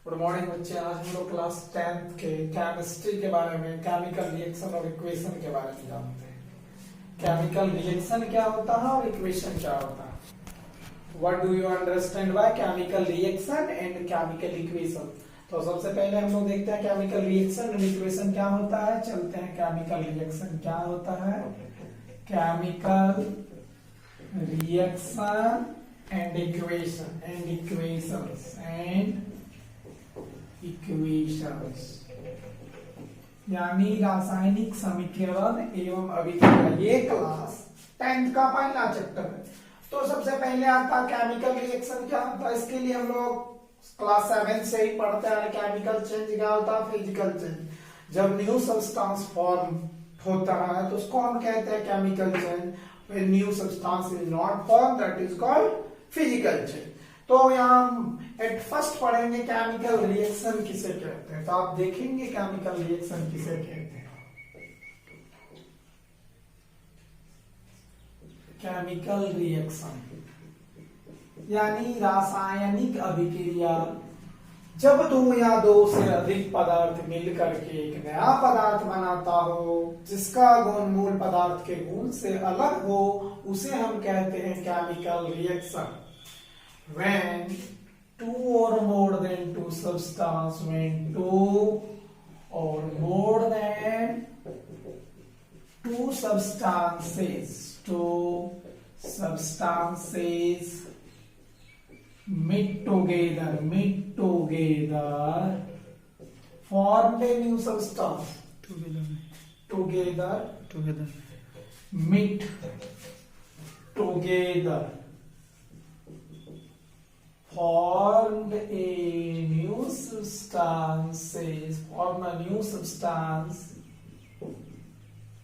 Good morning बच्चे। आज हम लोग क्लास 10th के केमिस्ट्री के बारे में, केमिकल रिएक्शन और इक्वेशन के बारे में जानते हैं। केमिकल रिएक्शन क्या होता है और इक्वेशन क्या होता है। What do you understand by chemical reaction and chemical equation. तो सबसे पहले हम लोग देखते हैं केमिकल रिएक्शन एंड इक्वेशन क्या होता है। चलते हैं, केमिकल रिएक्शन क्या होता है। Chemical reaction and equation equations यानी रासायनिक समीकरण एवं अभिक्रिया। ये क्लास 10th का पहला चैप्टर है। तो सबसे पहले आता केमिकल रिएक्शन क्या होता है। इसके लिए हम लोग क्लास 7 से ही पढ़ते हैं। केमिकल चेंज क्या होता है, फिजिकल चेंज। जब न्यू सब्सटेंस फॉर्म होता है तो उसको हम कहते हैं chemical change. When new substance is not formed, that is called physical change. तो यहाँ एट फर्स्ट पढ़ेंगे केमिकल रिएक्शन किसे कहते हैं। तो आप देखेंगे केमिकल रिएक्शन किसे कहते हैं। केमिकल रिएक्शन यानी रासायनिक अभिक्रिया। जब दो या दो से अधिक पदार्थ मिलकर के एक नया पदार्थ बनाता हो जिसका गुण मूल पदार्थ के गुण से अलग हो, उसे हम कहते हैं chemical reaction. When two or more than two substances, when two or more than two substances meet together formed a new substance. Together meet together form a new substance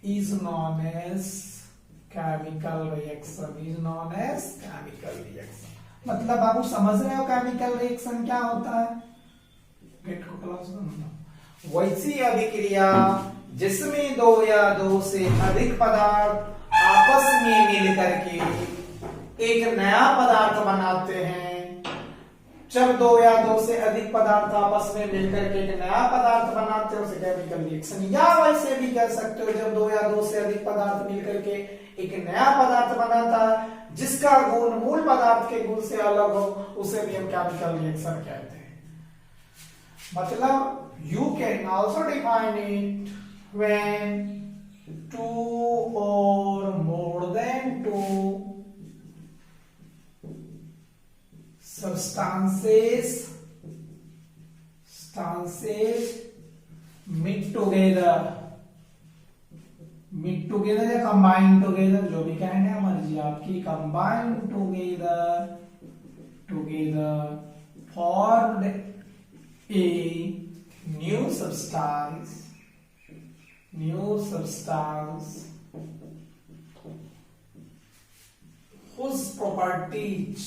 is known as chemical reaction. मतलब आप समझ रहे हो chemical reaction क्या होता है। Gate को close करो। वैसी अभिक्रिया जिसमें दो या दो से अधिक पदार्थ आपस में मिलकर के एक नया पदार्थ बनाते हैं। जब दो या दो से अधिक पदार्थ आपस में मिलकर के एक नया पदार्थ बनाते हैं उसे केमिकल रिएक्शन। या वैसे भी कह सकते हो जब दो या दो से अधिक पदार्थ मिलकर के एक नया पदार्थ बनाता है जिसका गुण मूल पदार्थ के गुण से अलग हो, उसे भी हम केमिकल रिएक्शन कहते हैं। मतलब you can also define it when two और more than two substances meet together या combine together, जो भी कहने मर्जी आपकी। combine together formed a new substance whose properties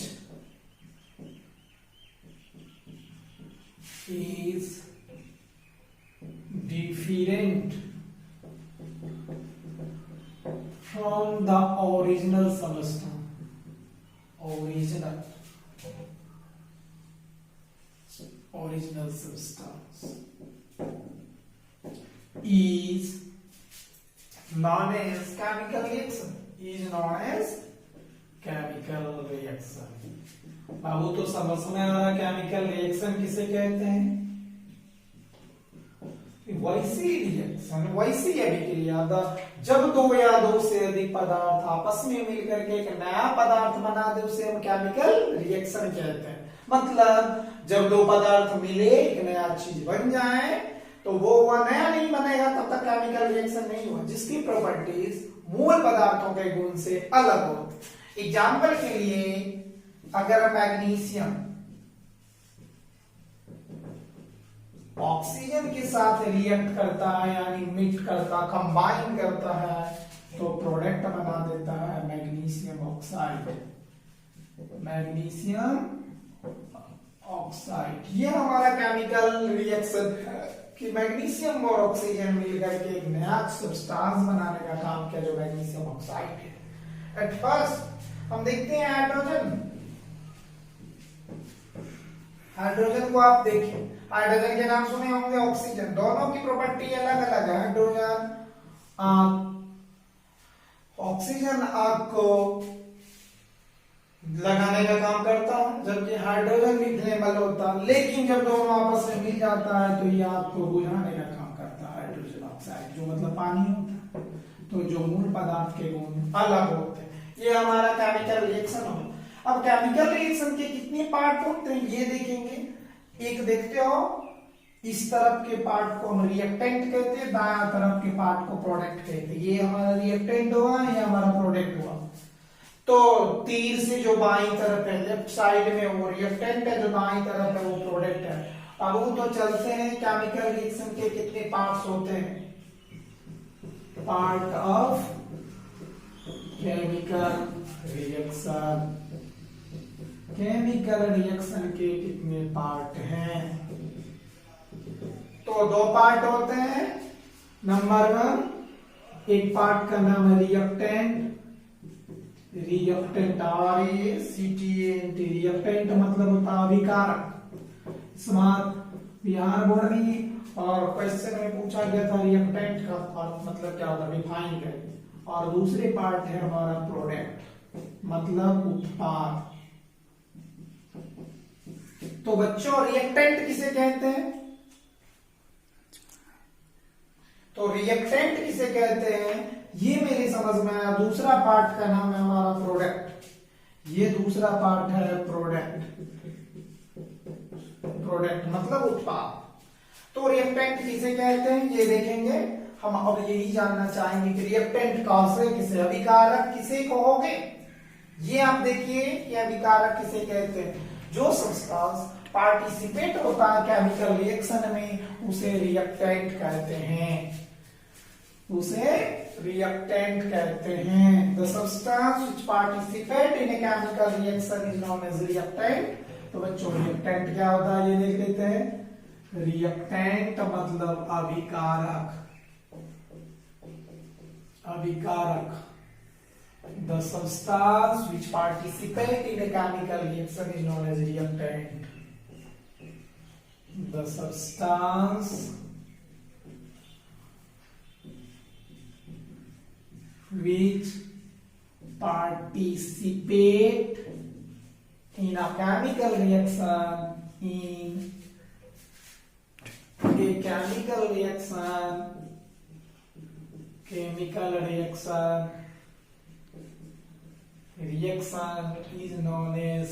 is different from the original substance. Original substance is known as chemical reaction. बाबू तो समझ में आ रहा केमिकल रिएक्शन किसे कहते हैं। वैसी अभिक्रिया जब दो या दो से अधिक पदार्थ आपस में मिलकर के एक नया पदार्थ बना दे उसे हम केमिकल रिएक्शन कहते हैं। मतलब जब दो पदार्थ मिले एक नया चीज बन जाए तो वो नया नहीं बनेगा तब तक केमिकल रिएक्शन नहीं हुआ, जिसकी प्रॉपर्टीज मूल पदार्थों के गुण से अलग हो। एग्जाम्पल के लिए अगर मैग्नीशियम ऑक्सीजन के साथ रिएक्ट करता है यानी मिट करता, कंबाइन करता है, तो प्रोडक्ट बना देता है मैग्नीशियम ऑक्साइड। ये हमारा केमिकल रिएक्शन है कि मैग्नीशियम और ऑक्सीजन मिलकर के एक नया सब्सटेंस बनाने का काम किया जो मैग्नीशियम ऑक्साइड है। एट फर्स्ट हम देखते हैं हाइड्रोजन हाइड्रोजन को आप देखिए, हाइड्रोजन के नाम सुने होंगे, ऑक्सीजन, दोनों की प्रॉपर्टी अलग अलग है। हाइड्रोजन ऑक्सीजन आग को लगाने का काम करता है, जबकि हाइड्रोजन भी फ्लेमेबल होता है, लेकिन जब दोनों आपस में मिल जाता है तो ये आग को बुझाने का काम करता है। हाइड्रोजन ऑक्साइड जो मतलब पानी होता है, तो जो मूल पदार्थ के गुण अलग होते हैं। ये हमारा केमिकल रिएक्शन हो। अब केमिकल रिएक्शन के कितने पार्ट होते हैं ये देखेंगे। एक देखते हो, इस तरफ के पार्ट को हम रिएक्टेंट कहते हैं, दायां तरफ के पार्ट को प्रोडक्ट कहते हैं। ये हमारा रिएक्टेंट हुआ, ये हमारा प्रोडक्ट हुआ। तो तीर से जो बाईं तरफ है, लेफ्ट साइड में, वो रिएक्टेंट है, जो दाईं तरफ है वो प्रोडक्ट है। अब वो तो चलते हैं, केमिकल रिएक्शन के कितने पार्ट्स होते हैं। Part of chemical reaction, chemical reaction के कितने पार्ट हैं। तो दो पार्ट होते हैं। नंबर 1, एक पार्ट का नाम है रिएक्टेंट, रिएक्टेंट RECTANT, रिएक्टेंट मतलब होता है अभिकारक। स्मार्ट बिहार बोर्ड में और क्वेश्चन में पूछा गया था रिएक्टेंट का मतलब क्या होता है, डिफाइन करें। और दूसरे पार्ट है हमारा प्रोडक्ट मतलब उत्पाद। तो बच्चों रिएक्टेंट किसे कहते हैं, तो रिएक्टेंट किसे कहते हैं ये मेरे समझ में आया। दूसरा पार्ट का नाम है हमारा प्रोडक्ट, ये दूसरा पार्ट है प्रोडक्ट, प्रोडक्ट मतलब उत्पाद। तो रिएक्टेंट किसे कहते हैं ये देखेंगे हम। अब यही जानना चाहेंगे कि रिएक्टेंट कौन किसे, अभिकारक किसे कहोगे। ये आप देखिए कि अभिकारक किसे कहते हैं, जो सब्सटेंस पार्टिसिपेट होता है केमिकल रिएक्शन में उसे रिएक्टेंट कहते हैं, उसे रिएक्टेंट कहते हैं। The substance which participate in a chemical reaction is known as reactant। तो बच्चों रिएक्टेंट क्या होता है ये देख लेते हैं। रिएक्टेंट मतलब अभिकारक, अभिकारक। The substance which participate in a chemical reaction is known as reactant। The substance which participate in a chemical reaction, in a chemical reaction, chemical reaction, reaction is known as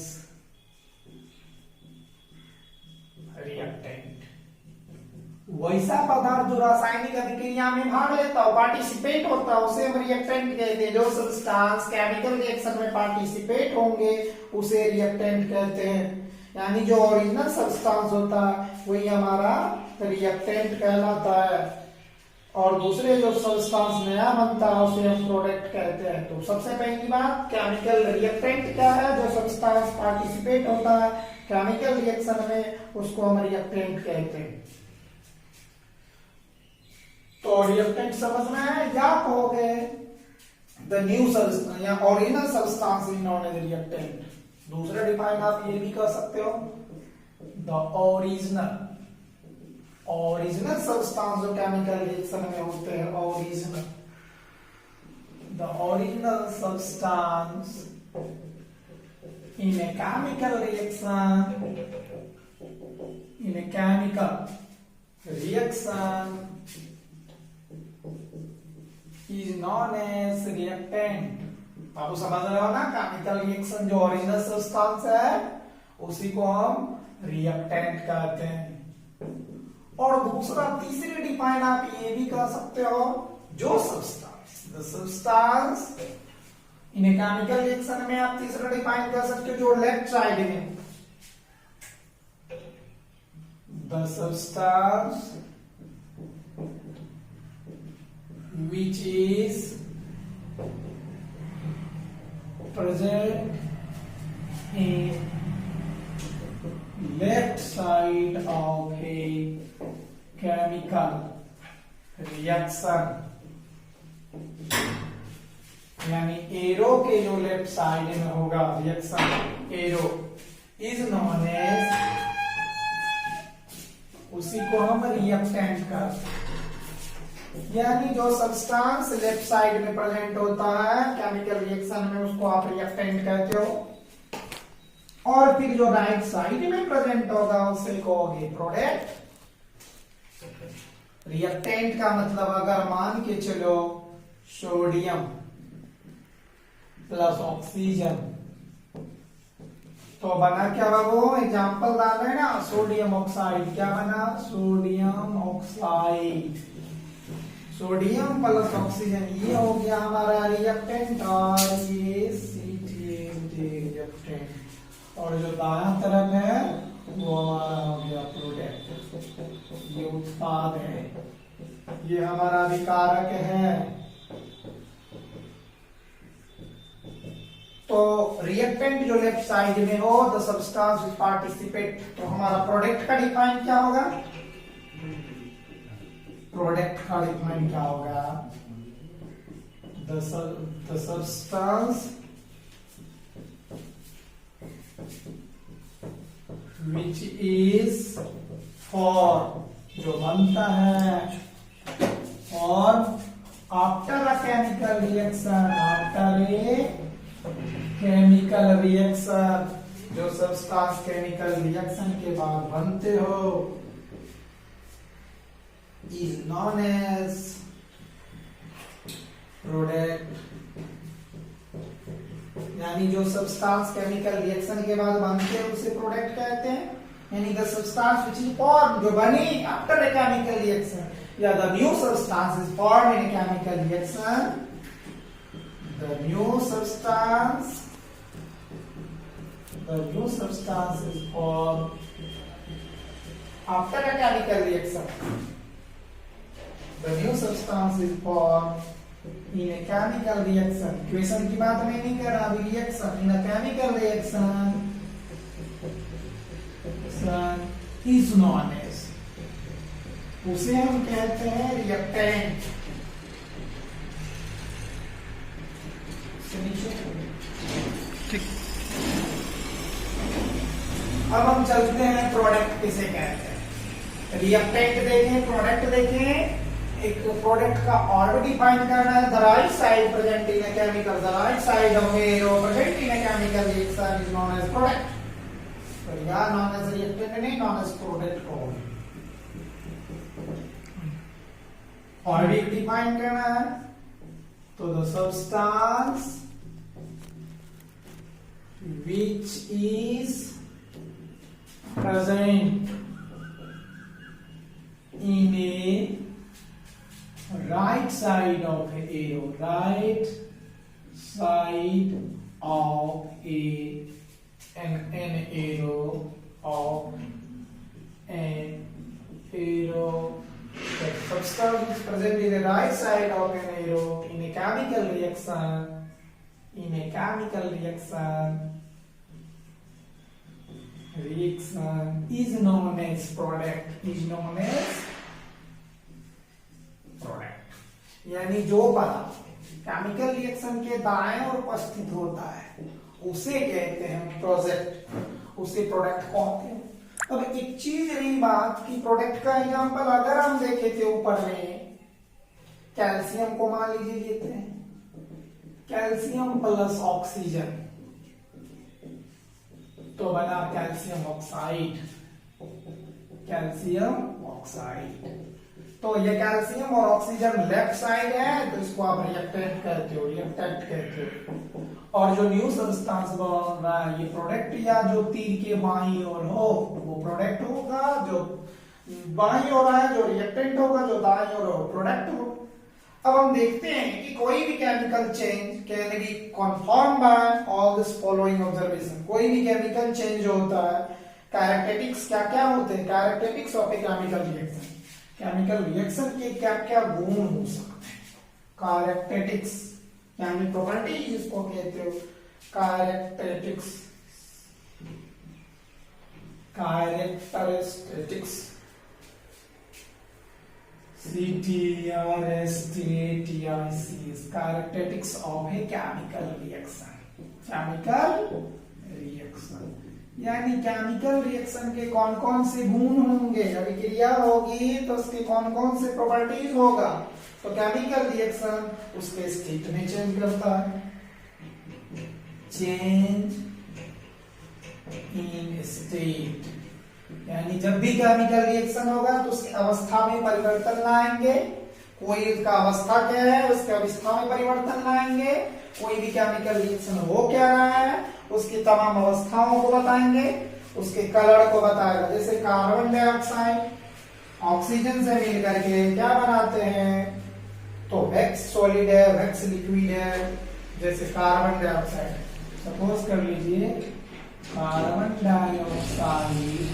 reactant। वैसा पदार्थ जो रासायनिक अभिक्रिया में भाग लेता हो, participate होता है, उसे हम रिएक्टेंट कहते हैं। जो सब्सटेंस केमिकल रिएक्शन में पार्टिसिपेट होंगे उसे रिएक्टेंट कहते हैं। यानी जो ओरिजिनल सब्सटेंस होता है वही हमारा रिएक्टेंट कहलाता है, और दूसरे जो सब्सटेंस नया बनता है उसे हम प्रोडक्ट कहते हैं। तो सबसे पहली बात, केमिकल रिएक्टेंट क्या है, जो सब्सटेंस पार्टिसिपेट होता है केमिकल रिएक्शन में उसको हम रिएक्टेंट कहते हैं। तो रिएक्टेंट समझ में है, या कहोगे द न्यू सब्सटेंस या original substance is known as reactant. दूसरा डिफाइन आप ये भी कर सकते हो, द ओरिजिनल सब्सटेंस जो केमिकल रिएक्शन में होते हैं, original, the original substance in a chemical reaction, in a chemical reaction is known as reactant। आप समझ रहे हो ना, केमिकल रिएक्शन जो ओरिजिनल सब्सटेंस है उसी को हम रिएक्टेंट कहते हैं। और दूसरा तीसरी डिफाइन आप ये भी कर सकते हो, जो substance, the substance in a chemical reaction में आप तीसरा डिफाइन कर सकते हो जो लेफ्ट साइड में, the substance which is present in left side of a chemical reaction। यानी एरो के जो लेफ्ट साइड में होगा reaction, arrow is known as उसी को हम रिएक्टेंट कहते हैं। यानी जो सब्सटेंस लेफ्ट साइड में प्रेजेंट होता है केमिकल रिएक्शन में, उसको आप रिएक्टेंट कहते हो। और फिर जो राइट साइड में प्रेजेंट होगा उसे कहोगे प्रोडक्ट। रिएक्टेंट का मतलब अगर मान के चलो सोडियम प्लस ऑक्सीजन, तो बना क्या बाबू, एग्जांपल डाल रहे हैं ना, सोडियम ऑक्साइड। क्या बना, sodium oxide. Sodium plus oxygen ये हो गया हमारा रिएक्टेंट, और ये रिएक्टेंट। और जो दायां तरफ है वो हमारा हो गया प्रोडक्ट, ये उत्पाद है, ये हमारा विकारक है। तो रिएक्टेंट जो लेफ्ट साइड में हो, द सब्सटेंस विच पार्टिसिपेट, तो हमारा प्रोडक्ट का डिफाइन क्या होगा, प्रोडक्ट का डिफाइन क्या होगा, the substance which is for, जो बनता है, और after a chemical reaction, after a chemical reaction, जो सब्सटेंस केमिकल रिएक्शन के बाद बनते हो, इज नॉन एज प्रोडक्ट। यानी जो सब्सटेंस केमिकल रिएक्शन के बाद बनते हैं उसे प्रोडक्ट कहते हैं। यानी the substance which is form, जो बनी आफ्टर ए केमिकल रिएक्शन, या the new substance is form in a chemical reaction, the new substance is formed after a chemical reaction. The new substance is formed in a chemical reaction. Equation की बात मैं नहीं कर रहा, अभी reaction in a chemical reaction is known as, उसे हम कहते हैं reactant। ठीक। अब हम चलते हैं प्रोडक्ट किसे कहते हैं। रिएक्टेंट देखें, प्रोडक्ट देखें। एक प्रोडक्ट का ऑर्डर डिफाइन करना है, the right side present in a chemical, the right side of a present in a chemical reaction is known as product. तो या नॉन एज रिएक्टेंट नहीं, नॉन एज प्रोडक्ट हो। Order define करना है, तो the substance which is present in a right side of a arrow, right side of an arrow of an arrow. The substance is present in the right side of an arrow in a chemical reaction. In a chemical reaction is known as product, is known as product। यानी जो पदार्थ chemical reaction के दाएं और उपस्थित होता है उसे कहते हैं प्रोडक्ट, उसे प्रोडक्ट कहते हैं। अब एक चीज रही बात कि प्रोडक्ट का एग्जांपल अगर हम देखे थे ऊपर में, कैल्शियम को मान लीजिए लेते हैं, कैल्शियम प्लस ऑक्सीजन, तो बना कैल्शियम ऑक्साइड, कैल्शियम ऑक्साइड। तो ये कैल्शियम और ऑक्सीजन लेफ्ट साइड है, तो इसको आप रिएक्टेंट कहते हो, रिएक्टेंट कहते हो। और जो न्यू सब्सटेंस बन रहा है ये प्रोडक्ट, या जो तीर के बाईं ओर हो वो प्रोडक्ट होगा, जो बाईं ओर है जो रिएक्टेंट होगा, जो दाईं ओर हो प्रोडक्ट होगा। अब हम देखते हैं कि कोई भी chemical change can be confirm by all this following observation. कोई भी केमिकल चेंज होता है, कैरेक्टरिस्टिक्स क्या क्या होते हैं, characteristics of A chemical reaction, chemical reaction के क्या क्या गुण हो सकते हैं, कैरेक्टरिस्टिक्स यानी प्रॉपर्टी जिसको कहते हो, characteristics, characteristics, CTRSTATICs, characteristics of a chemical reaction, chemical reaction। यानी केमिकल रिएक्शन के कौन कौन से गुण होंगे, अभिक्रिया होगी तो उसके कौन कौन से प्रॉपर्टीज होगा। तो केमिकल रिएक्शन उसके स्टेट में चेंज करता है, चेंज इन स्टेट, यानी जब भी केमिकल रिएक्शन होगा तो उसकी अवस्था में परिवर्तन लाएंगे। कोई उसका अवस्था क्या है, उसके अवस्था में परिवर्तन लाएंगे। कोई भी केमिकल रिएक्शन हो क्या रहा है उसकी तमाम अवस्थाओं को बताएंगे, उसके कलर को बताएगा। जैसे कार्बन डाइऑक्साइड ऑक्सीजन से मिलकर के क्या बनाते हैं, तो वैक्स सॉलिड है, वैक्स लिक्विड है। जैसे कार्बन डाइऑक्साइड सपोज कर लीजिए, कार्बन डाइऑक्साइड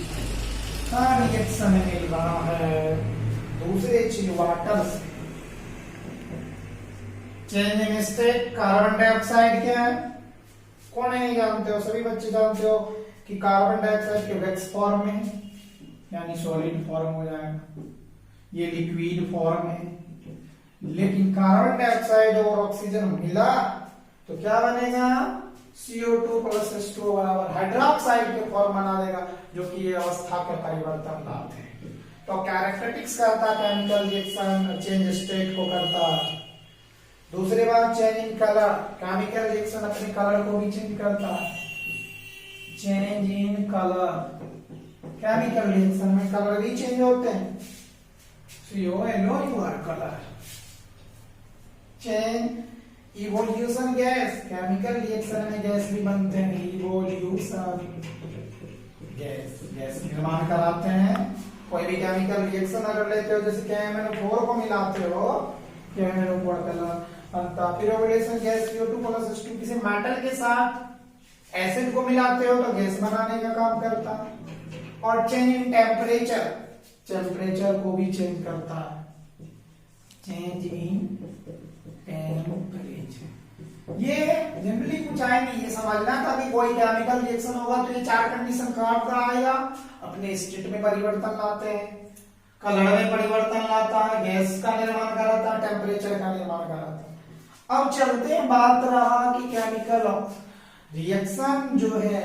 का रिएक्शन मिल रहा है दूसरे चीज वाटर से, change in state. Carbon dioxide क्या है, कौन है जानते हो, सभी बच्चे जानते हो कि कार्बन डाइऑक्साइड के वैक्स फॉर्म में यानी सॉलिड फॉर्म हो जाएगा, ये लिक्विड फॉर्म है। लेकिन कार्बन डाइऑक्साइड और ऑक्सीजन मिला तो क्या बनेगा, CO2 प्लस H2O बराबर हाइड्रोक्साइड के फॉर्म बना देगा, जो कि ये अवस्था के परिवर्तन लाते हैं। तो कैरेक्टरिस्टिक्स करता केमिकल रिएक्शन, चेंज स्टेट को करता। दूसरी बात change in colour, chemical reaction अपने कलर को भी चेंज करता है, change in colour. Chemical reaction में कलर भी चेंज होते हैं, CONO colour. Change evolution gas, chemical reaction में गैस भी बनते हैं, इवोल्यूशन गैस, गैस निर्माण कराते हैं। कोई भी केमिकल रिएक्शन अगर लेते हो, जैसे KMnO4 को मिलाते हो, KMnO4 कलर बनता। फिर relation gas CO2 plus H2 किसी मेटल के साथ एसिड को मिलाते हो तो गैस बनाने का काम करता। और चेंज इन टेम्परेचर, टेम्परेचर को भी चेंज करता है, चेंज इन टेम्परेचर। ये जनरली कुछ आए नहीं, ये समझना था कि कोई केमिकल रिएक्शन होगा तो ये चार कंडीशन कहाँ आएगा, अपने स्टेट में परिवर्तन लाते हैं, कलर में परिवर्तन लाता है, गैस का निर्माण कराता है, टेम्परेचर का निर्माण कराता है। अब चलते हैं, बात रहा कि केमिकल रिएक्शन जो है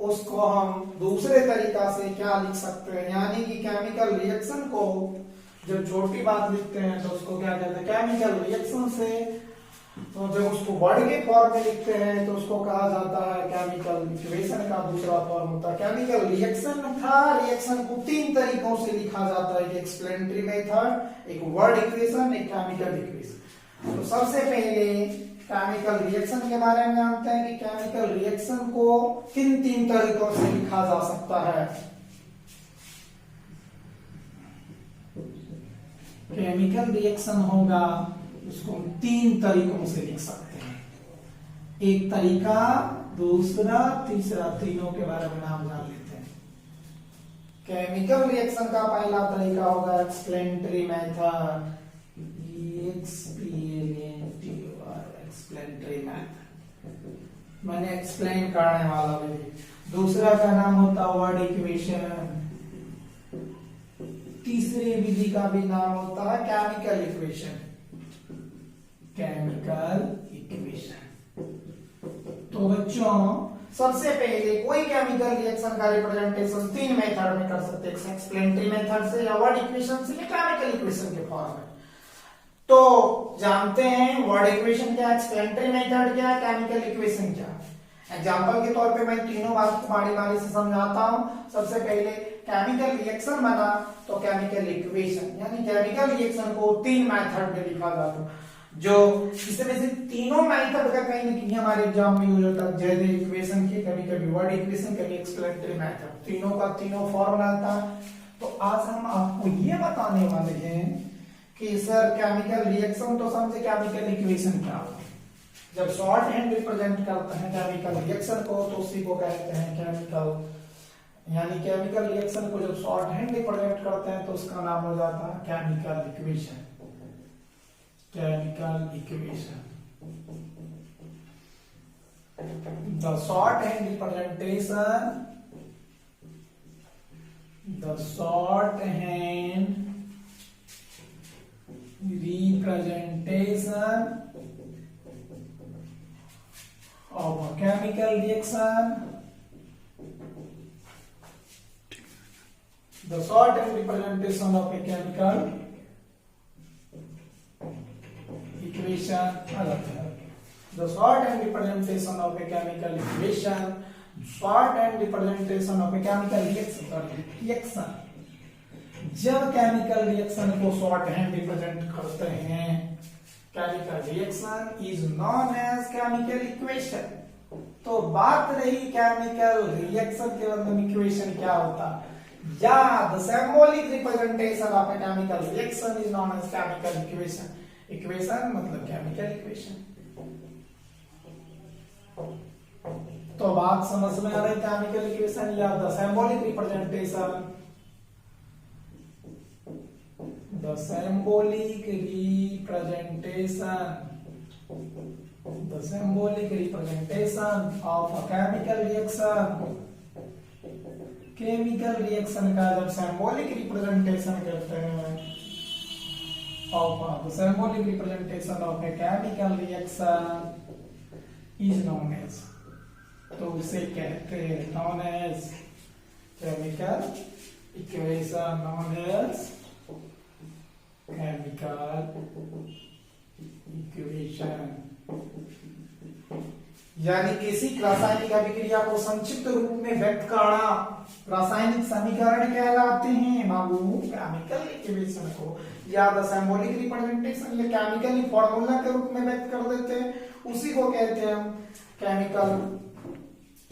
उसको हम दूसरे तरीका से क्या लिख सकते हैं, यानी कि केमिकल रिएक्शन को जब छोटी बात लिखते हैं तो उसको क्या कहते हैं, केमिकल रिएक्शन से। तो जब उसको वर्ड के फॉर्म में लिखते हैं तो उसको कहा जाता है केमिकल इक्वेशन का दूसरा फॉर्म होता है केमिकल रिएक्शन था। रिएक्शन को तीन तरीकों से लिखा जाता है, एक एक्सप्लेनेटरी मेथड, एक वर्ड इक्वेशन, एक केमिकल इक्वेशन। तो सबसे पहले केमिकल रिएक्शन के बारे में जानते हैं कि केमिकल रिएक्शन को किन तीन तरीकों से लिखा जा सकता है। केमिकल रिएक्शन होगा उसको हम तीन तरीकों से लिख सकते हैं, एक तरीका, दूसरा, तीसरा, तीनों के बारे में नाम जान लेते हैं। केमिकल रिएक्शन का पहला तरीका होगा एक्सप्लेनेटरी मेथड, एक्सप्लेनेटरी मेथड मैंने एक्सप्लेन करने वाला विधि। दूसरा का नाम होता है वर्ड इक्वेशन, तीसरी विधि का भी नाम होता है केमिकल इक्वेशन, केमिकल इक्वेशन। तो बच्चों सबसे पहले कोई केमिकल रिएक्शन का रिप्रेजेंटेशन तीन मेथड में कर सकते हैं, एक्सप्लेनेटरी मेथड से या वर्ड इक्वेशन से या केमिकल इक्वेशन के फॉर्म में। तो जानते हैं वर्ड इक्वेशन क्या, एक्सप्लेनेटरी मेथड क्या, केमिकल इक्वेशन क्या। एग्जांपल के तौर पे मैं तीनों बात को बारी बारी से समझाता हूं। सबसे पहले केमिकल रिएक्शन बना तो केमिकल इक्वेशन, यानी केमिकल रिएक्शन को तीन मेथड में लिखा जाता है, जो इसमें से तीनों मेथड का कहीं ना कहीं हमारे एग्जाम में यूज होता है। जैसे इक्वेशन की कभी कभी वर्ड इक्वेशन, कभी एक्सप्लेनेटरी मेथड, तीनों का तीनों फॉर्मूला आता है। तो आज हम आपको ये बताने वाले हैं कि सर केमिकल रिएक्शन तो समझे, केमिकल इक्वेशन क्या होता है। जब शॉर्ट हैंड रिप्रेजेंट करते हैं केमिकल रिएक्शन को तो उसी को कहते हैं केमिकल, यानी केमिकल रिएक्शन को जब शॉर्ट हैंड रिप्रेजेंट करते हैं तो उसका नाम हो जाता है chemical equation, chemical equation. The short hand representation, the short hand representation of a chemical reaction The short hand representation of a chemical equation अलग है. The short hand representation of a chemical equation, short hand representation of a chemical reaction. जब chemical reaction को shorthand represent करते हैं, chemical reaction is known as chemical equation. तो बात रही chemical reaction के मतलब इक्वेशन क्या होता है, या the symbolic representation of a chemical reaction is known as chemical equation. Equation मतलब केमिकल इक्वेशन. तो बात समझ में आ रही है, केमिकल इक्वेशन या the symbolic representation. The symbolic representation of a chemical reaction. Chemical reaction का जब सिंबॉलिक रिप्रेजेंटेशन करते हैं, of the symbolic representation of a chemical reaction is known as, तो उसे कहते हैं known as chemical equation, known as chemical equation. यानी किसी रासायनिक अभिक्रिया को संक्षिप्त रूप में व्यक्त करना रासायनिक समीकरण कहलाते हैं बाबू. केमिकल इक्वेशन को या द सिंबॉलिक रिप्रेजेंटेशन या केमिकल फॉर्मूला के रूप में व्यक्त कर देते हैं, उसी को कहते हैं हम केमिकल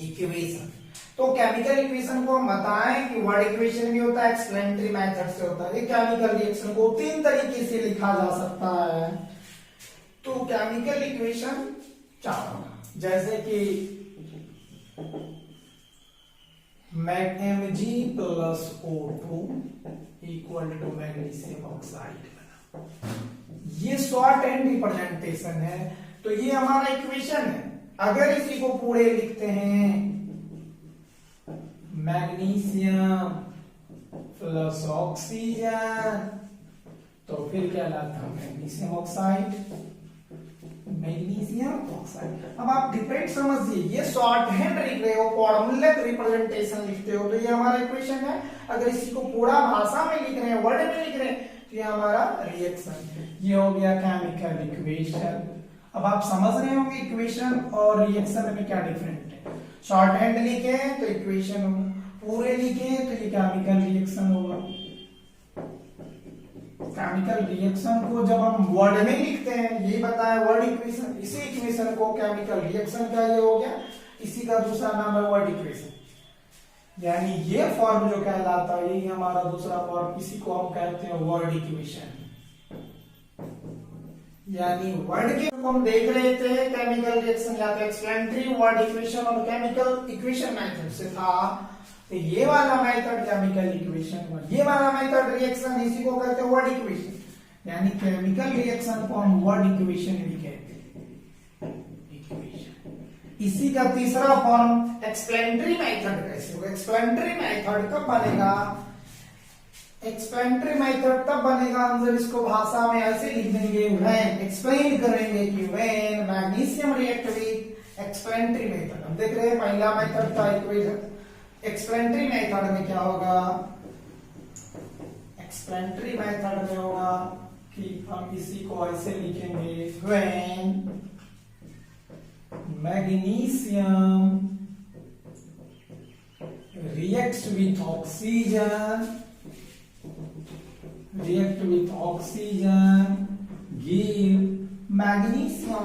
इक्वेशन. तो केमिकल इक्वेशन को हम बताएं कि वर्ड इक्वेशन भी होता है, एक्सप्लेनेटरी मेथड से होता है. केमिकल रिएक्शन को तीन तरीके से लिखा जा सकता है. तो केमिकल इक्वेशन चार, जैसे कि Mg plus O2 equal to magnesium oxide. ये शॉर्ट हैंड रिप्रेजेंटेशन है, तो ये हमारा इक्वेशन है. अगर इसी को पूरे लिखते हैं मैग्नीशियम प्लस ऑक्सीजन, तो फिर क्या लाता है मैग्नीशियम ऑक्साइड. Magnesium oxide. अब आप डिफरेंट समझिए, ये शॉर्ट हैंड लिख रहे हो, फॉर्मूला रिप्रेजेंटेशन लिखते हो, तो ये हमारा इक्वेशन है. अगर इसी को पूरा भाषा में लिख रहे हैं, वर्ड में लिख रहे हैं, तो ये हमारा रिएक्शन. ये हो गया केमिकल इक्वेशन. अब आप समझ रहे होंगे इक्वेशन और रिएक्शन में क्या डिफरेंट है. शॉर्ट हैंड लिखे तो इक्वेशन होगा, पूरे लिखे तो ये केमिकल रिएक्शन होगा. केमिकल रिएक्शन को जब हम वर्ड में लिखते हैं, ये बताया वर्ड इक्वेशन, इसी इक्वेशन को केमिकल रिएक्शन का ये हो गया, इसी का दूसरा नाम है वर्ड इक्वेशन. यानी ये फॉर्म जो कहलाता है, यही हमारा दूसरा फॉर्म, इसी को हम कहते हैं वर्ड इक्वेशन. यानी वर्ड के को हम देख रहे थे केमिकल रिएक्शन या तो एक्सप्लेनेटरी वर्ड इक्वेशन और केमिकल इक्वेशन मेथड से था. तो ये वाला मेथड केमिकल इक्वेशन, ये वाला मेथड रिएक्शन, इसी को कहते हैं वर्ड इक्वेशन. यानी केमिकल रिएक्शन को हम वर्ड इक्वेशन भी कहते हैं. इक्वेशन. इसी का तीसरा फॉर्म एक्सप्लेनेटरी मेथड. कैसे होगा एक्सप्लेनेटरी मेथड? कब बनेगा एक्सप्लेनेटरी मेथड? तब बनेगा हम जब इसको भाषा में ऐसे लिख देंगे, व्हेन एक्सप्लेन करेंगे कि when magnesium react with explanatory method. हम देख रहे हैं पहला मेथड था इक्वेशन. एक्सप्लेनेटरी मेथड में क्या होगा, एक्सप्लेनेटरी मेथड में होगा कि हम इसी को ऐसे लिखेंगे, when magnesium reacts with oxygen give magnesium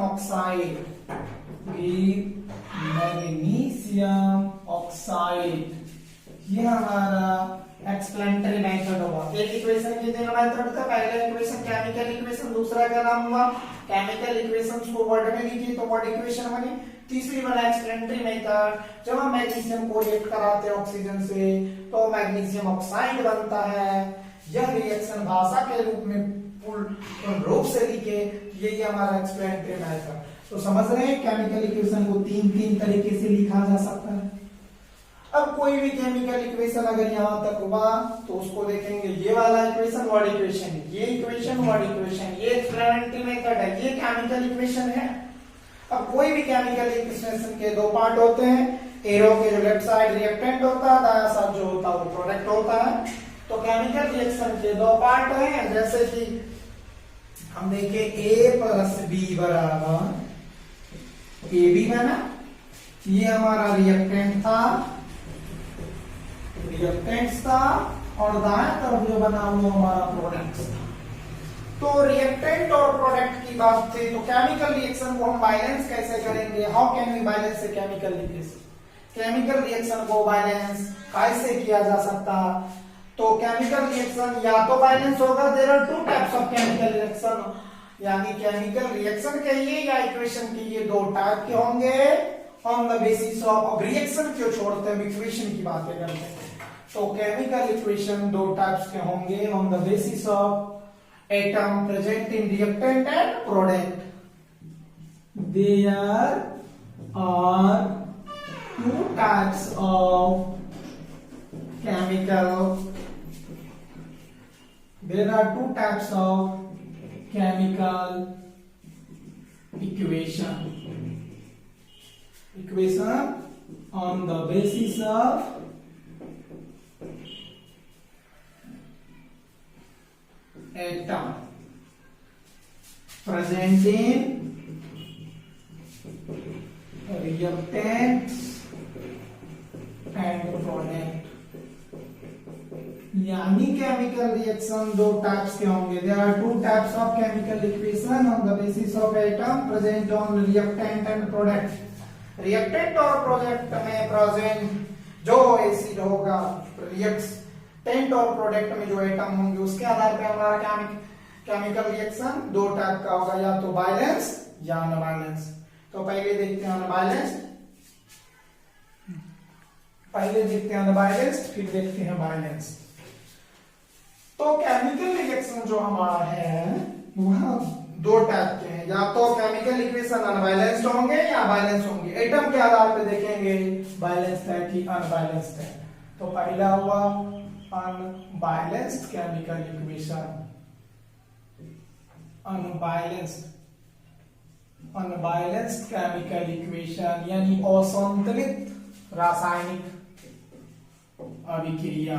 oxide. ये हमारा एक्सप्लेनेटरी मेथड होगा. एक इक्वेशन के तीन मेथड था. पहला इक्वेशन केमिकल इक्वेशन, दूसरा का नाम हुआ केमिकल इक्वेशन को वर्ड में लिखी तो वर्ड इक्वेशन बनी. तीसरी वाला एक्सप्लेनेटरी मेथड, जब हम मैग्नीशियम को रिएक्ट कराते हैं ऑक्सीजन से तो मैग्नीशियम ऑक्साइड बनता है. यह रिएक्शन भाषा के रूप में पूर्ण रूप से लिखे, यही हमारा एक्सप्लेनेटरी मेथड. तो समझ रहे हैं केमिकल इक्वेशन को तीन तरीके से लिखा जा सकता है. अब कोई भी केमिकल इक्वेशन अगर यहां तक हुआ तो उसको देखेंगे, ये वाला इक्वेशन वर्ड इक्वेशन, ये इक्वेशन वर्ड इक्वेशन, ये एक्सप्लेनेटरी मेथड है, ये केमिकल इक्वेशन है. अब कोई भी केमिकल इक्वेशन के दो पार्ट होते हैं. एरो के जो लेफ्ट साइड रिएक्टेंट होता है, दायां साइड जो होता है वो प्रोडक्ट होता है. तो तो केमिकल रिएक्शन के दो पार्ट हैं, जैसे कि हम देखें A प्लस बी बराबर AB बना, ये हमारा रिएक्टेंट्स था और दाएं तरफ जो बना वो हमारा प्रोडक्ट था। तो रिएक्टेंट और प्रोडक्ट की बात थी, तो केमिकल रिएक्शन को हम बैलेंस कैसे करेंगे? How can we balance a chemical reaction? Chemical reaction को बैलेंस कैसे किया जा सकता? तो केमिकल रिएक्शन या तो बैलेंस होगा, there are two types of chemical reaction, यानी केमिकल रिएक्शन कहिए या इक्वेशन कहिए, दो टाइप के होंगे on the basis of. Reaction क्यों छोड़ते हैं, इक्वेशन की बातें करते हैं। तो केमिकल इक्वेशन दो टाइप्स के होंगे on the basis of atom present in reactant and product. There are two types of chemical equation on the basis of atom present in reactants and product. यानी chemical reaction दो types के होंगे। There are two types of chemical equation on the basis of atom present on reactant and product. Reactant और product में present जो acid होगा, reactant और product में जो एटम होंगे, उसके आधार पर हमारा केमिकल रिएक्शन दो टाइप का होगा, या तो बैलेंस या अनबैलेंस। तो पहले देखते हैं अनबैलेंस्ड, फिर देखते हैं बैलेंस। तो केमिकल रिएक्शन जो हमारा है वह दो टाइप के हैं, या तो केमिकल इक्वेशन अनबैलेंस्ड होंगे या बैलेंस होंगे। एटम के आधार पे देखेंगे बैलेंस्ड है कि अनबैलेंस्ड है। तो पहला हुआ unbalanced chemical equation. Unbalanced chemical equation यानी असंतुलित रासायनिक अभिक्रिया,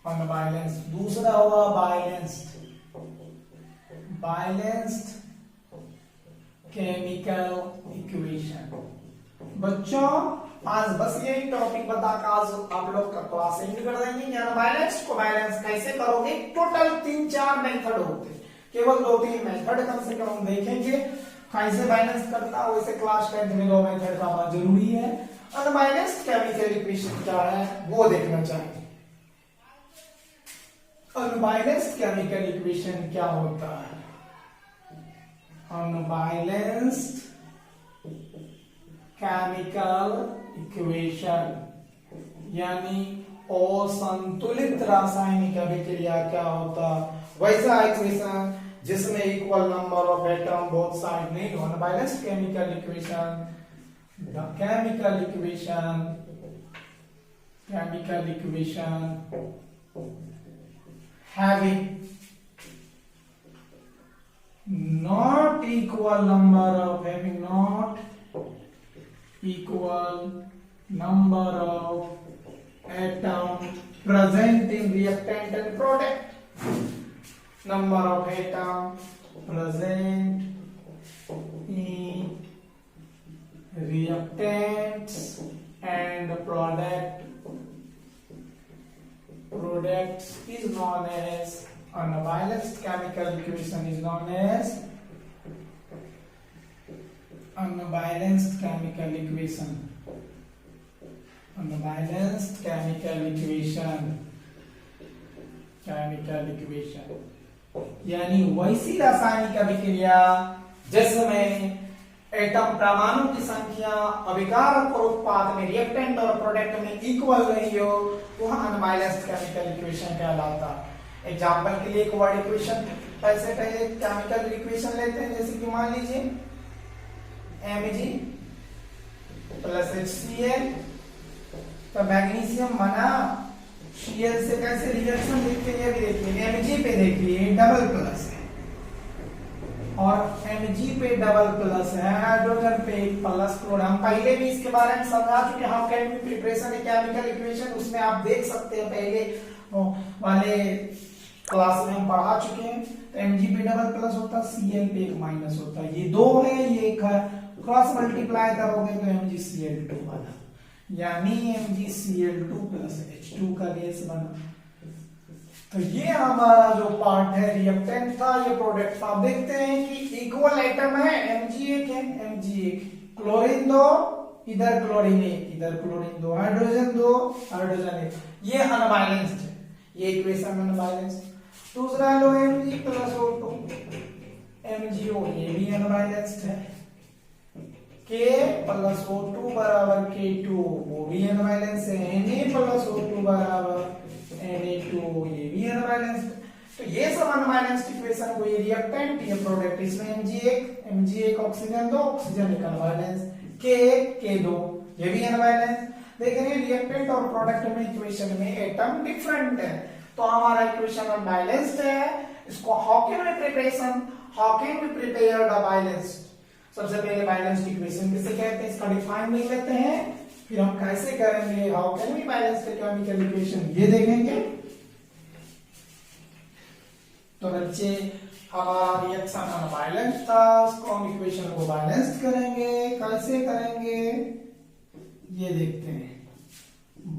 अनबैलेंस्ड। दूसरा हुआ बैलेंस्ड केमिकल इक्वेशन। बच्चों आज बस यही टॉपिक बताकर आज आप लोग का क्लास एंड कर देंगे। अनबैलेंस्ड को बैलेंस कैसे करोगे? टोटल 3-4 मेथड होते हैं, केवल 2-3 मेथड कम से कम हम देखेंगे कैसे बैलेंस करता है। वैसे क्लास 10 में 2 मेथड का होना जरूरी है। अनबैलेंस्ड केमिकल इक्वेशन क्या है वो देखना चाहिए। अनबैलेंस्ड केमिकल इक्वेशन क्या होता है? अनबैलेंस्ड केमिकल इक्वेशन यानी असंतुलित रासायनिक अभिक्रिया क्या होता? वैसा इक्वेशन जिसमें equal number of atom both side नहीं हो। Unbalanced chemical equation, the chemical equation having not equal number of atom present in reactant and product. Number of atom present in reactants and products is known as unbalanced chemical equation, is known as unbalanced chemical equation. Unbalanced chemical equation यानी वैसी रासायनिक अभिक्रिया जिसमें atom परमाणु की संख्या अभिकारक और उत्पाद में रिएक्टेंट और प्रोडक्ट में इक्वल नहीं हो, वह अनबैलेंस्ड केमिकल इक्वेशन कहलाता। एग्जांपल के लिए एक वर्ड इक्वेशन पैसे पहले केमिकल इक्वेशन लेते हैं, जैसे कि मान लीजिए Mg प्लस HCl, तो मैग्नीशियम बना Cl से कैसे रिएक्शन देखते हैं, ये देखिए Mg पे देखिए डबल प्लस है और Mg पे डबल प्लस है, हाइड्रोजन पे एक प्लस क्लोराइड। हम पहले भी इसके बारे में समझा चुके हैं, how can be preparation a chemical equation, उसमें आप देख सकते हैं पहले वाले क्लास में हम पढ़ा चुके हैं। तो Mg पे डबल प्लस होता है, Cl पे एक माइनस होता है, ये दो है ये एक है, क्रॉस मल्टीप्लाई करोगे तो MgCl2 बना, यानी MgCl2 प्लस H2 का गैस बना। तो ये हमारा जो पार्ट है रिएक्टेंट था, ये प्रोडक्ट था। आप देखते हैं कि इक्वल एटम है, Mg एक है, Mg एक, क्लोरीन दो, इधर क्लोरीन एक, इधर क्लोरीन दो, हाइड्रोजन दो, हाइड्रोजन एक, ये अनबैलेंस्ड है, ये इक्वेशन अनबैलेंस्ड। दूसरा लो Mg प्लस O2, MgO, ये भी अनबैलेंस्ड है, K प्लस O2 बराबर K2, वो भी अनबैलेंस है, Na प्लस O2 बराबर Na2, ये भी अनबैलेंस्ड। तो ये सब अनबैलेंस्ड इक्वेशन को, ये रिएक्टेंट ये प्रोडक्ट, इसमें Mg1 ऑक्सीजन दो, ऑक्सीजन एक अनबैलेंस, K2 ये भी अनबैलेंस। देख रहे हैं रिएक्टेंट और प्रोडक्ट में इक्वेशन में एटम डिफरेंट है, तो हमारा इक्वेशन अनबैलेंस्ड है। इसको how can we preparation, how can we prepare the balanced. सबसे पहले बैलेंस्ड इक्वेशन किसे कहते हैं, इसका डिफाइन देख लेते हैं, फिर हम कैसे करेंगे, how can we balance the chemical equation, ये देखेंगे। तो बच्चे हमारा रिएक्शन अनबैलेंस था, उसको हम इक्वेशन को बैलेंस्ड करेंगे, कैसे करेंगे ये देखते हैं।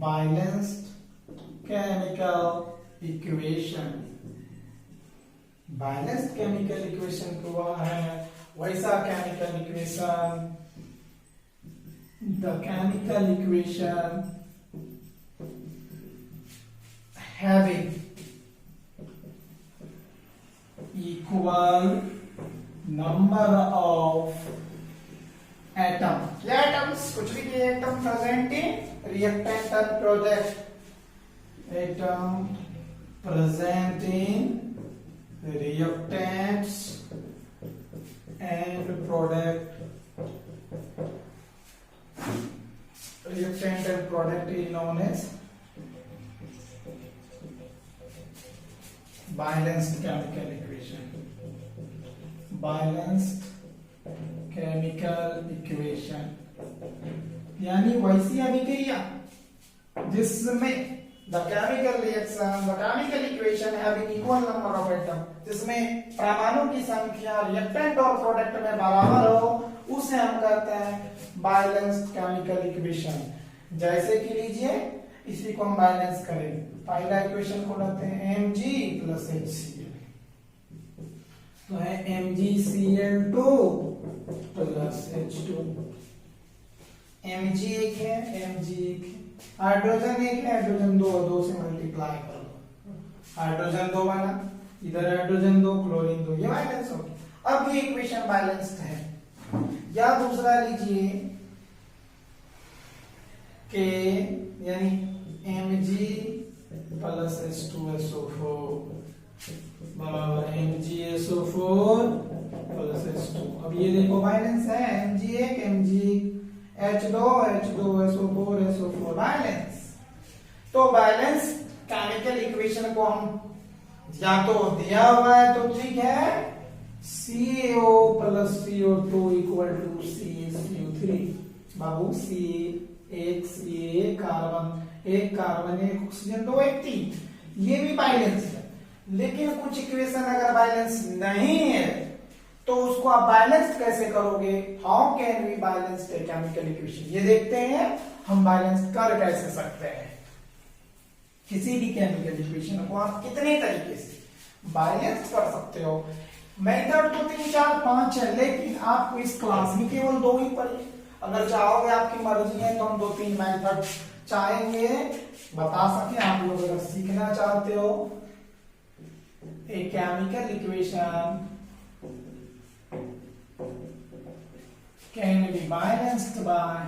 Balanced chemical equation, balanced chemical equation को है वैसा chemical equation, the chemical equation having equal number of atom, क्या atoms, कुछ भी atom present in reactant and product, atom present in reactants and product, reactant and product is known as balanced chemical equation, balanced chemical equation, यानी वैसी अभिक्रिया जिसमें the chemical reaction, the chemical equation having equal number of atom, जिसमें परमाणु की संख्या reactant और product में बराबर हो, उसे हम कहते हैं बैलेंस्ड केमिकल इक्वेशन। जैसे कि लीजिए इसी को हम बैलेंस करें, पहला इक्वेशन को लेते हैं Mg प्लस HCl, तो है MgCl2 प्लस H2, Mg एक है, Mg एक है, हाइड्रोजन एक है, हाइड्रोजन दो, दो से मल्टीप्लाई कर लो, हाइड्रोजन दो बना, इधर हाइड्रोजन दो, क्लोरीन दो, ये बैलेंस हो गया। अब ये इक्वेशन बैलेंस्ड है। या दूसरा लीजिए के यानी Mg प्लस H2SO4 बराबर MgSO4 प्लस H2। अब ये देखो बैलेंस है, Mg1 Mg H2 H2SO4 SO4 balance. तो बैलेंस केमिकल इक्वेशन को हम या तो दिया हुआ है तो ठीक है, CaO plus CO2 equal to CaCO3, बाबू C एक C कार्बन एक ऑक्सीजन दो एक तीन, ये भी बैलेंस है। लेकिन कुछ इक्वेशन अगर बैलेंस नहीं है तो उसको आप बैलेंस कैसे करोगे, how can we balance the chemical equation, ये देखते हैं हम बैलेंस कर कैसे सकते हैं। किसी भी केमिकल इक्वेशन को आप कितने तरीके से बैलेंस कर सकते हो, मेथड तो 3 4 5 है, लेकिन आपको इस क्लास में केवल 2 ही पढ़े। अगर चाहोगे आपकी मर्जी है तो हम 2-3 मेथड चाहेंगे बता सके, आप लोग अगर सीखना चाहते हो। A chemical equation can be balanced by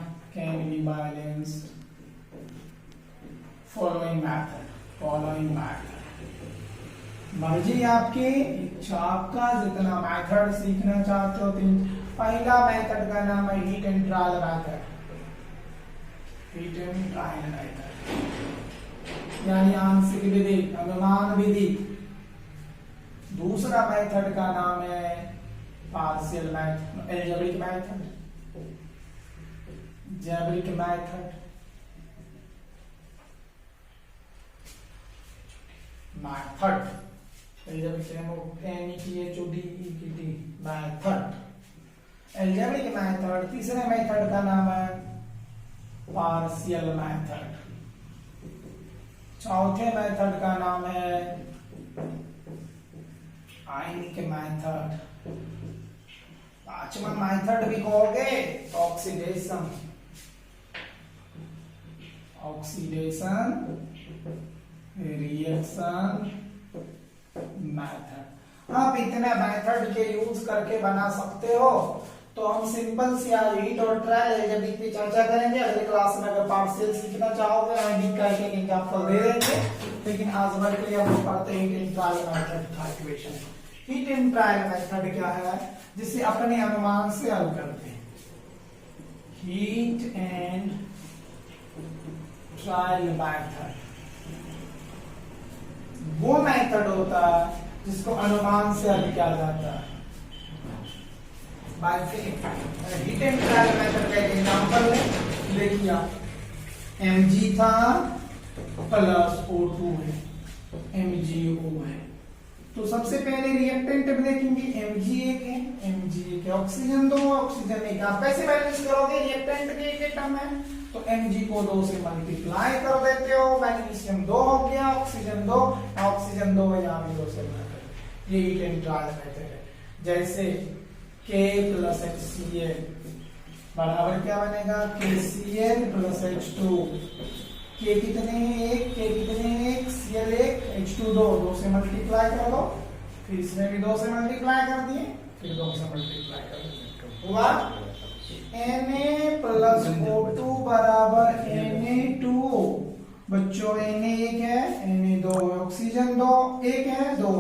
following method। मर्जी आपकी, इच्छा आपका, जितना मेथड सीखना चाहते हो। पहला मेथड का नाम है हीट एंड ट्रायल मेथड, यानी आंशिक विधि, अनुमान विधि। दूसरा मेथड का नाम है partial method, algebraic method, method, method, algebraic method. तीसरे मेथड का नाम है पार्शियल मेथड। चौथे मेथड का नाम है आयनिक मेथड। पांचवा मेथड भी कहोगे ऑक्सीडेशन, ऑक्सीडेशन रिएक्शन मेथड। आप इतने मेथड के यूज करके बना सकते हो। तो हम सिंपल सी आज हीट और ट्रायल एल्जेब्रिक पे चर्चा करेंगे। अगले क्लास में अगर पार्शियल सीखना चाहोगे आयनिक का एक एग्जांपल दे देंगे, लेकिन आज भर के लिए हम पढ़ते हैं हीट एंड ट्रायल मेथड का equation. Heat and trial method क्या है, जिसे अपने अनुमान से हल करते हैं। हीट एंड ट्रायल मेथड वो मेथड होता है जिसको अनुमान से हल किया जाता है। हीट एंड ट्रायल मेथड का एक एग्जांपल ले लिया, Mg था प्लस O2 है, MgO है। तो सबसे पहले रिएक्टेंट देखेंगे, Mg1 है, ऑक्सीजन 2, ऑक्सीजन 1। आप कैसे बैलेंस करोगे रिएक्टेंट के एक टर्म है, तो Mg को 2 से मल्टीप्लाई कर देते हो, मैग्नीशियम 2 हो गया, ऑक्सीजन 2, ऑक्सीजन 2 यहाँ भी 2 से मल्टीप्लाई। ये हीट एंड ट्रायल मेथड है। जैसे K प्लस HCl बराबर क्या बनेगा, KCl प्लस H2। K कितने हैं, 1, K कितने हैं, 1, Cl 1, H2 2, 2 से मल्टीप्लाई कर दो, फिर इसमें भी 2 से मल्टीप्लाई कर दिए, फिर 2 से मल्टीप्लाई कर दिए, हुआ Na प्लस O2 बराबर Na2। बच्चों Na 1 है, Na 2 है, ऑक्सीजन 2 1 है, 2।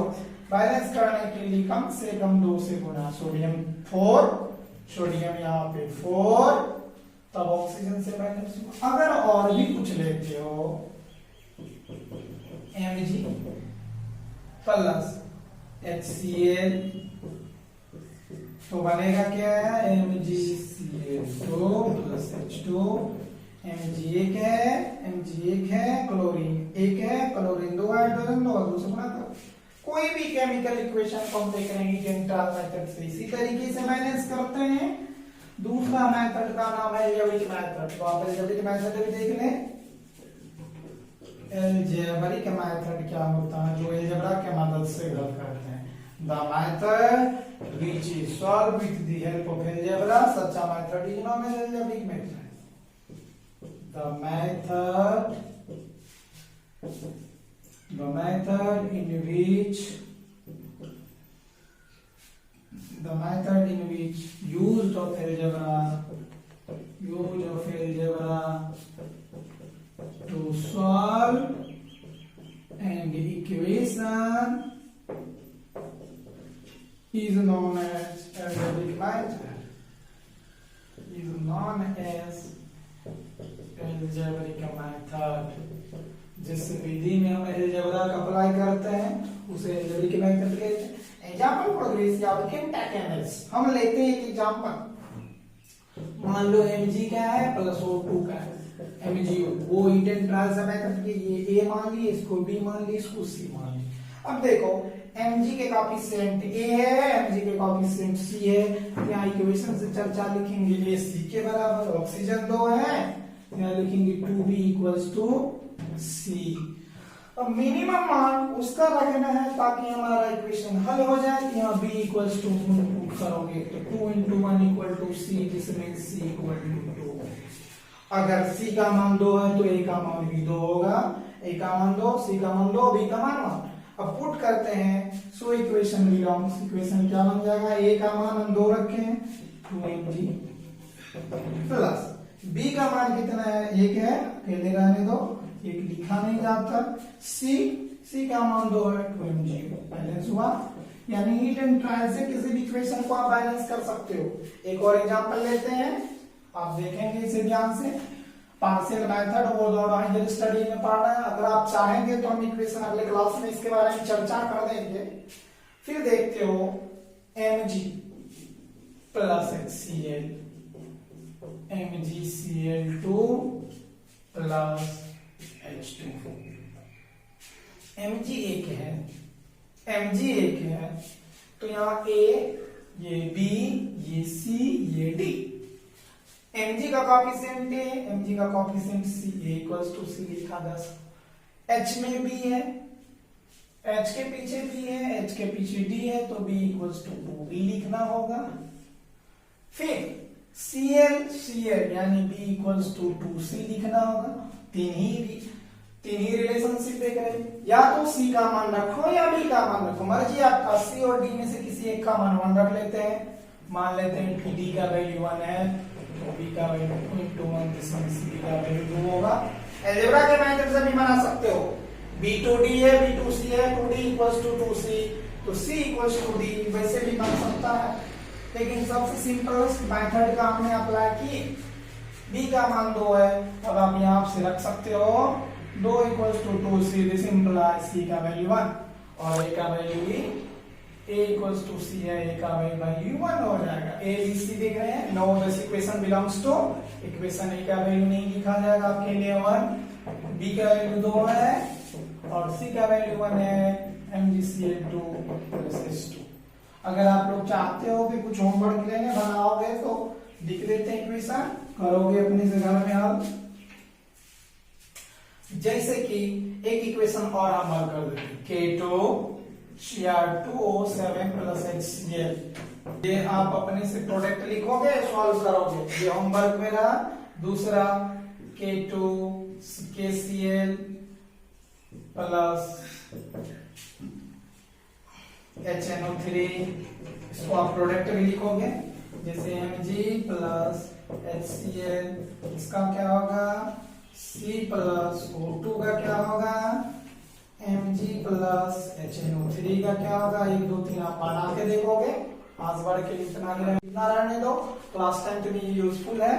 बैलेंस करने के लिए कम से कम 2 से गुना, सोडियम 4, सोडियम यहाँ पे 4, तब ऑक्सीजन से बैलेंस हुआ। अगर और भी कुछ लेते हो, Mg प्लस HCl, तो बनेगा क्या है, MgCl2 प्लस H2। Mg1 है, क्लोरीन 1 है, क्लोरीन 2 हाइड्रोजन 2 से गुणा करो। कोई भी केमिकल इक्वेशन को हम देख रहे हैं हीट एंड ट्रायल मेथड से इसी तरीके से बैलेंस करते हैं। दूसरा मेथड का नाम है एल्जेब्रिक मेथड। तो आप एल्जेब्रिक मेथड भी देख लें। एल्जेब्रिक मेथड क्या होता है, जो एल्जेब्रा के मदद से हल करते हैं। The method which is solve with the help of algebra, such a method is known as algebraic method. The method in which use of algebra to solve an equation is known as algebraic method. Algebraic method. जिस विधि में हम algebra का apply करते हैं उसे algebraic method कहते हैं। Example for this या केमिकल्स हम लेते हैं एक एग्जांपल। मान लो Mg क्या है प्लस O2 का है। Mg वो हीट एंड ट्रायल से मेथड के ये A मान लिए, इसको B मान लिए, इसको C मान लिए। अब देखो Mg के कोएफिशिएंट A है, Mg के कोएफिशिएंट C है। यहाँ इक्वेशन से चर्चा लिखेंगे A C के बराबर, ऑक्सीजन 2 है, यहाँ लिखेंगे 2B इक्वल्स टू C। अब मिनिमम मान उसका रखना है ताकि हमारा इक्वेशन हल हो जाए। यहाँ B इक्वल्स टू पुट करोगे तो 2 into 1 equal to C, this means C equal to 2। अगर C का मान 2 है तो A का मान भी 2 होगा। A का मान 2, C का मान 2, B का मान 1। अब पुट करते हैं, सो इक्वेशन बिलोंग्स, इक्वेशन क्या बन जाएगा, A का मान हम 2 रखे हैं 2Mg प्लस B का मान कितना है, 1 है, पहले रहने दो, 1 लिखा नहीं जाता। C का मान 2 है 2Mg, बैलेंस हुआ। यानी हीट एंड ट्रायल से किसी भी इक्वेशन को आप बैलेंस कर सकते हो। एक और एग्जांपल लेते हैं, आप देखेंगे इसे ध्यान से। पार्शियल मेथड वो दोनों हायर स्टडी में पढ़ना है। अगर आप चाहेंगे तो हम इक्वेशन अगले क्लास में इसके बारे में चर्चा कर देंगे। फिर देखते हो Mg plus HCl, MgCl2 plus H2। Mg एक है, Mg एक है, तो यहाँ A, ये B, ये C, ये D। Mg का कॉफिशिएंट A, Mg का coefficient C, A equals to C लिखा 10। H में B है, H के पीछे B है, H के पीछे D है, तो B इक्वल्स टू 2B लिखना होगा। फिर Cl यानी B इक्वल्स टू 2C लिखना होगा। तीन ही रिलेशनशिप देख रहे हैं, या तो C का मान रखो या B का मान रखो, मर्जी आपका। C और D में से किसी एक का मान 1 रख लेते हैं। मान लेते हैं कि D का वैल्यू 1 है, तो B का वैल्यू 2 जिसमें C का वैल्यू 2 होगा। अलजेब्रा के मेथड से भी बना सकते हो। B to D है, B to C है, 2D इक्वल्स टू 2C, तो C इक्वल्स टू D, वैसे भी बन सकता है। लेकिन सबसे सिंपल मेथड का हमने अप्लाई की। B का मान 2 है, अब आप यहाँ से रख सकते हो 2 equals to 2C, this implies C का वैल्यू 1 और A का वैल्यू भी A इक्वल्स टू C है, A का वैल्यू 1 हो जाएगा। A B C देख रहे हैं, no this equation belongs to equation. A का वैल्यू नहीं लिखा जाएगा आपके लिए 1, B का वैल्यू 2 है और C का वैल्यू 1 है, MgCl2 + H2। अगर आप लोग चाहते हो कि कुछ होमवर्क लेने बनाओगे तो लिख देते हैं इक्वेशन, करोगे अपनी जगह में हल। जैसे कि एक इक्वेशन और हम हल कर देते हैं, K2Cr2O7 + HCl। ये आप अपने से प्रोडक्ट लिखोगे, सॉल्व करोगे, ये होमवर्क में रहा। दूसरा K2KCl + HNO3, इसको आप प्रोडक्ट भी लिखोगे, जैसे Mg + HCl, इसका क्या होगा C + O2 का क्या होगा, Mg + HNO3 का क्या होगा। 1 2 3 आप बना के देखोगे, आज बढ़ के इतना रहने दो, क्लास टाइम के लिए यूजफुल है।